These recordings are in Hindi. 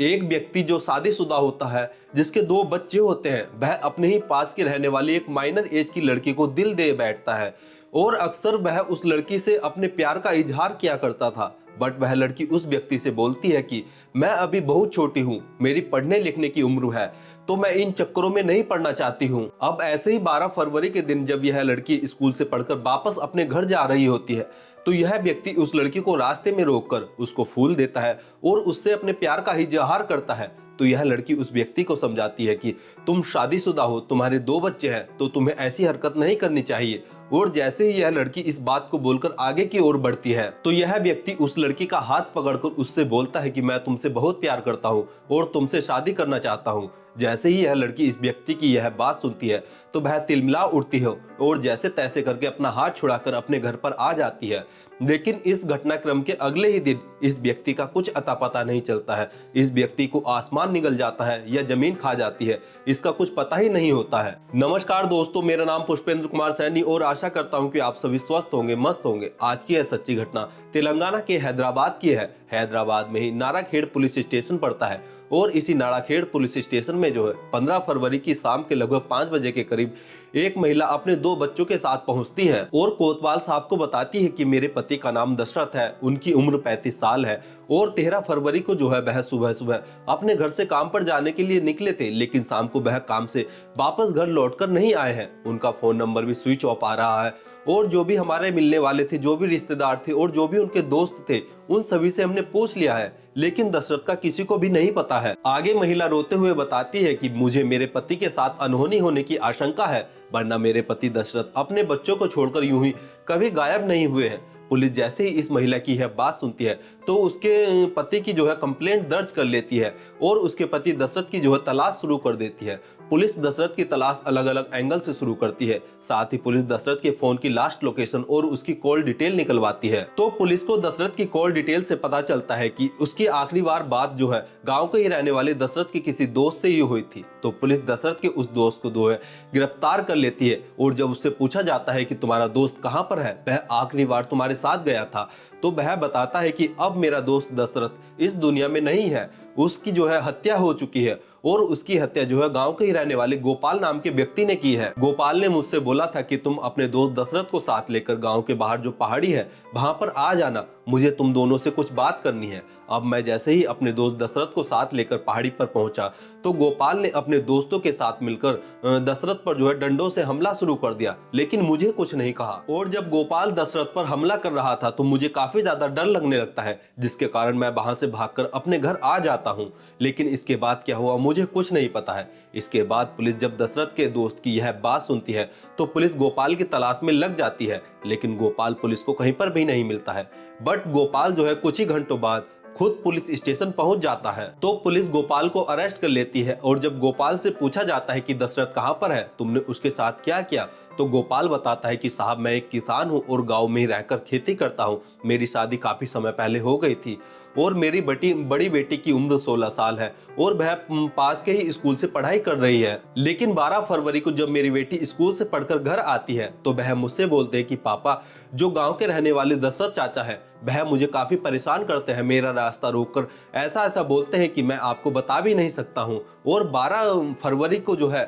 एक व्यक्ति जो शादीशुदा होता है, जिसके 2 बच्चे होते हैं, वह अपने ही पास की रहने वाली एक माइनर एज की लड़की को दिल दे बैठता है और अक्सर वह उस लड़की से अपने प्यार का इजहार किया करता था। बट वह लड़की उस व्यक्ति से बोलती है कि मैं अभी बहुत छोटी हूँ, मेरी पढ़ने लिखने की उम्र है, तो मैं इन चक्करों में नहीं पड़ना चाहती हूँ। अब ऐसे ही 12 फरवरी के दिन जब यह लड़की स्कूल से पढ़कर वापस अपने घर जा रही होती है, तो यह व्यक्ति उस लड़की को रास्ते में रोककर उसको फूल देता है और उससे अपने प्यार का इजहार करता है। तो यह लड़की उस व्यक्ति को समझाती है कि तुम शादीशुदा हो, तुम्हारे 2 बच्चे हैं, तो तुम्हें ऐसी हरकत नहीं करनी चाहिए। और जैसे ही यह लड़की इस बात को बोलकर आगे की ओर बढ़ती है, तो यह व्यक्ति उस लड़की का हाथ पकड़कर उससे बोलता है कि मैं तुमसे बहुत प्यार करता हूँ और तुमसे शादी करना चाहता हूँ। जैसे ही यह लड़की इस व्यक्ति की यह बात सुनती है, तो वह तिलमिला उठती है और जैसे तैसे करके अपना हाथ छुड़ाकर अपने घर पर आ जाती है। लेकिन इस घटनाक्रम के अगले ही दिन इस व्यक्ति का कुछ अता पता नहीं चलता है। इस व्यक्ति को आसमान निगल जाता है या जमीन खा जाती है, इसका कुछ पता ही नहीं होता है। नमस्कार दोस्तों, मेरा नाम पुष्पेंद्र कुमार सैनी और आशा करता हूं कि आप सभी स्वस्थ होंगे, मस्त होंगे। आज की यह सच्ची घटना तेलंगाना के हैदराबाद की है। हैदराबाद में ही नाराखेड़ पुलिस स्टेशन पड़ता है और इसी नाराखेड़ पुलिस स्टेशन में जो है 15 फरवरी की शाम के लगभग 5 बजे के करीब एक महिला अपने 2 बच्चों के साथ पहुंचती है और कोतवाल साहब को बताती है कि मेरे पति का नाम दशरथ है, उनकी उम्र 35 साल है और 13 फरवरी को जो है वह सुबह सुबह अपने घर से काम पर जाने के लिए निकले थे, लेकिन शाम को वह काम से वापस घर लौटकर नहीं आए हैं। उनका फोन नंबर भी स्विच ऑफ आ रहा है और जो भी हमारे मिलने वाले थे, जो भी रिश्तेदार थे और जो भी उनके दोस्त थे, उन सभी से हमने पूछ लिया है, लेकिन दशरथ का किसी को भी नहीं पता है। आगे महिला रोते हुए बताती है कि मुझे मेरे पति के साथ अनहोनी होने की आशंका है, वरना मेरे पति दशरथ अपने बच्चों को छोड़कर यूं ही कभी गायब नहीं हुए हैं। पुलिस जैसे ही इस महिला की यह बात सुनती है, तो उसके पति की जो है कंप्लेंट दर्ज कर लेती है और उसके पति दशरथ की जो है तलाश शुरू कर देती है। पुलिस दशरथ की तलाश अलग अलग एंगल से शुरू करती है। साथ ही पुलिस दशरथ के फोन की लास्ट लोकेशन और उसकी कॉल डिटेल निकलवाती है। तो पुलिस को दशरथ की कॉल डिटेल से पता चलता है कि उसकी आखिरी बार बात जो है गांव के ही रहने वाले दशरथ के किसी दोस्त से ही हुई थी। तो पुलिस दशरथ के उस दोस्त को जो है गिरफ्तार कर लेती है और जब उससे पूछा जाता है कि तुम्हारा दोस्त कहां पर है, वह आखिरी बार तुम्हारे साथ गया था, तो वह बताता है कि अब मेरा दोस्त दशरथ इस दुनिया में नहीं है, उसकी जो है हत्या हो चुकी है और उसकी हत्या जो है गांव के ही रहने वाले गोपाल नाम के व्यक्ति ने की है। गोपाल ने मुझसे बोला था कि तुम अपने दोस्त दशरथ को साथ लेकर गांव के बाहर जो पहाड़ी है वहां पर आ जाना, मुझे तुम दोनों से कुछ बात करनी है। अब मैं जैसे ही अपने दोस्त दशरथ को साथ लेकर पहाड़ी पर पहुंचा, तो गोपाल ने अपने दोस्तों के साथ मिलकर दशरथ पर जो है डंडों से हमला शुरू कर दिया, लेकिन मुझे कुछ नहीं कहा। और जब गोपाल दशरथ पर हमला कर रहा था तो मुझे काफी ज्यादा डर लगने लगता है, जिसके कारण मैं वहां से भागकर अपने घर आ जाता हूँ। लेकिन इसके बाद क्या हुआ मुझे कुछ नहीं पता है। इसके बाद पुलिस जब दशरथ के दोस्त की यह बात सुनती है, तो पुलिस गोपाल की तलाश में लग जाती है, लेकिन गोपाल पुलिस को कहीं पर भी नहीं मिलता है। बट गोपाल जो है कुछ ही घंटों बाद खुद पुलिस स्टेशन पहुंच जाता है। तो पुलिस गोपाल को अरेस्ट कर लेती है और जब गोपाल से पूछा जाता है कि दशरथ कहां पर है, तुमने उसके साथ क्या किया, तो गोपाल बताता है कि साहब मैं एक किसान हूं और गांव में ही रहकर खेती करता हूं, मेरी शादी काफी समय पहले हो गई थी और मेरी बड़ी बेटी की उम्र 16 साल है और वह पास के ही स्कूल से पढ़ाई कर रही है। लेकिन 12 फरवरी को जब मेरी बेटी स्कूल से पढ़कर घर आती है, तो वह मुझसे बोलते हैं कि पापा, जो गांव के रहने वाले दशरथ चाचा है वह मुझे काफी परेशान करते हैं, मेरा रास्ता रोककर ऐसा ऐसा बोलते हैं कि मैं आपको बता भी नहीं सकता हूं। और 12 फरवरी को जो है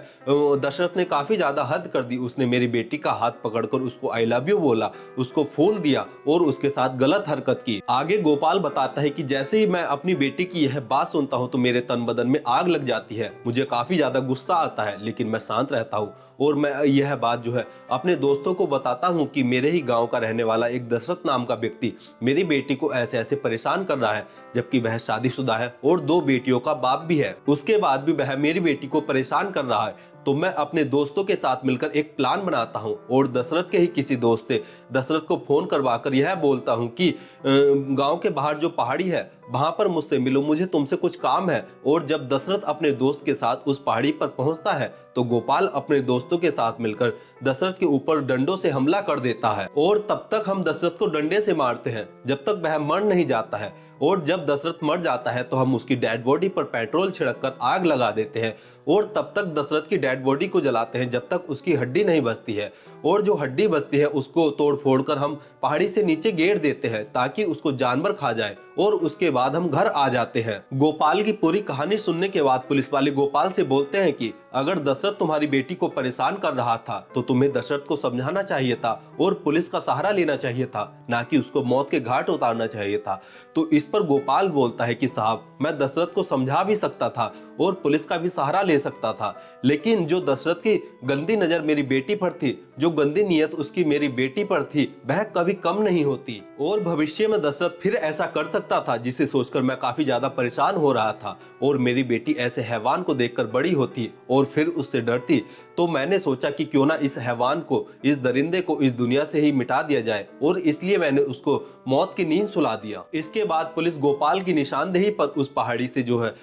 दशरथ ने काफी ज्यादा हद कर दी, उसने मेरी बेटी का हाथ पकड़कर उसको आई लव यू बोला, उसको फूल दिया और उसके साथ गलत हरकत की। आगे गोपाल बताता है कि जैसे ही मैं अपनी बेटी की यह बात सुनता हूं तो मेरे तन बदन में आग लग जाती है, मुझे काफी ज्यादा गुस्सा आता है, लेकिन मैं शांत रहता हूं और मैं यह बात जो है अपने दोस्तों को बताता हूं कि मेरे ही गांव का रहने वाला एक दशरथ नाम का व्यक्ति मेरी बेटी को ऐसे ऐसे परेशान कर रहा है, जबकि वह शादीशुदा है और 2 बेटियों का बाप भी है। उसके बाद भी वह मेरी बेटी को परेशान कर रहा है। तो मैं अपने दोस्तों के साथ मिलकर एक प्लान बनाता हूं और दशरथ के ही किसी दोस्त से दशरथ को फोन करवाकर यह बोलता हूं कि गांव के बाहर जो पहाड़ी है वहां पर मुझसे मिलो, मुझे तुमसे कुछ काम है। और जब दशरथ अपने दोस्त के साथ उस पहाड़ी पर पहुंचता है, तो गोपाल अपने दोस्तों के साथ मिलकर दशरथ के ऊपर डंडों से हमला कर देता है और तब तक हम दशरथ को डंडे से मारते हैं जब तक वह मर नहीं जाता है। और जब दशरथ मर जाता है तो हम उसकी डेड बॉडी पर पेट्रोल छिड़क कर आग लगा देते हैं और तब तक दशरथ की डेड बॉडी को जलाते हैं जब तक उसकी हड्डी नहीं बचती है, और जो हड्डी बचती है उसको तोड़ फोड़ कर हम पहाड़ी से नीचे गिर देते हैं ताकि उसको जानवर खा जाए, और उसके बाद हम घर आ जाते हैं। गोपाल की पूरी कहानी सुनने के बाद पुलिस वाले गोपाल से बोलते हैं कि अगर दशरथ तुम्हारी बेटी को परेशान कर रहा था तो तुम्हें दशरथ को समझाना चाहिए था और पुलिस का सहारा लेना चाहिए था, ना कि उसको मौत के घाट उतारना चाहिए था। तो इस पर गोपाल बोलता है कि साहब, मैं दशरथ को समझा भी सकता था और पुलिस का भी सहारा ले सकता था, लेकिन जो दशरथ की गंदी नजर मेरी बेटी पर थी, जो गंदी नीयत उसकी मेरी बेटी पर थी, वह कभी कम नहीं होती। और भविष्य में दशरथ फिर ऐसा कर सकता था, जिसे सोचकर मैं काफी ज्यादा परेशान हो रहा था। और मेरी बेटी ऐसे हैवान को देखकर बड़ी होती और फिर उससे डरती, तो मैंने सोचा कि क्यों ना इस हैवान को, इस दरिंदे को इस दुनिया से ही मिटा दिया जाए, और इसलिए मैंने उसको मौत की नींद सुला दिया। इसके बाद पुलिस गोपाल की निशानदेही पर उस पहाड़ी से जो है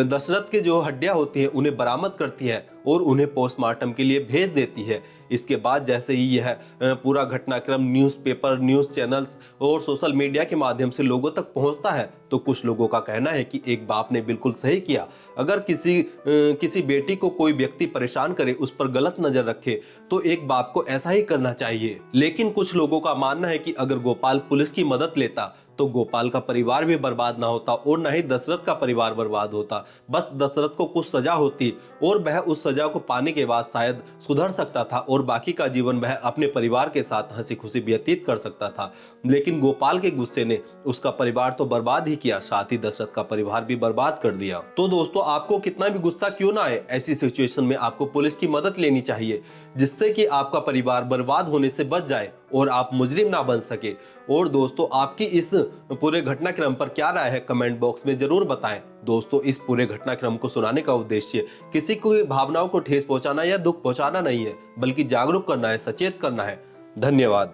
दशरथ के जो हड्डियां होती है उन्हें बरामद करती है और उन्हें पोस्टमार्टम के लिए भेज देती है। इसके बाद जैसे ही यह पूरा घटनाक्रम न्यूज़पेपर, न्यूज़ चैनल्स और सोशल मीडिया के माध्यम से लोगों तक पहुंचता है, तो कुछ लोगों का कहना है कि एक बाप ने बिल्कुल सही किया। अगर किसी बेटी को कोई व्यक्ति परेशान करे, उस पर गलत नजर रखे, तो एक बाप को ऐसा ही करना चाहिए। लेकिन कुछ लोगों का मानना है कि अगर गोपाल पुलिस की मदद लेता तो गोपाल का परिवार भी बर्बाद ना होता और ना ही दशरथ का परिवार बर्बाद होता। बस दशरथ को कुछ सजा होती और वह उस सजा को पाने के बाद शायद सुधर सकता था और बाकी का जीवन वह अपने परिवार के साथ हंसी खुशी व्यतीत कर सकता था। लेकिन गोपाल के गुस्से ने उसका परिवार तो बर्बाद ही किया, साथ ही दशरथ का परिवार भी बर्बाद कर दिया। तो दोस्तों, आपको कितना भी गुस्सा क्यों ना आए, ऐसी सिचुएशन में आपको पुलिस की मदद लेनी चाहिए, जिससे कि आपका परिवार बर्बाद होने से बच जाए और आप मुजरिम ना बन सके। और दोस्तों, आपकी इस पूरे घटनाक्रम पर क्या राय है, कमेंट बॉक्स में जरूर बताएं। दोस्तों, इस पूरे घटनाक्रम को सुनाने का उद्देश्य किसी को भावनाओं को ठेस पहुंचाना या दुख पहुंचाना नहीं है, बल्कि जागरूक करना है, सचेत करना है। धन्यवाद।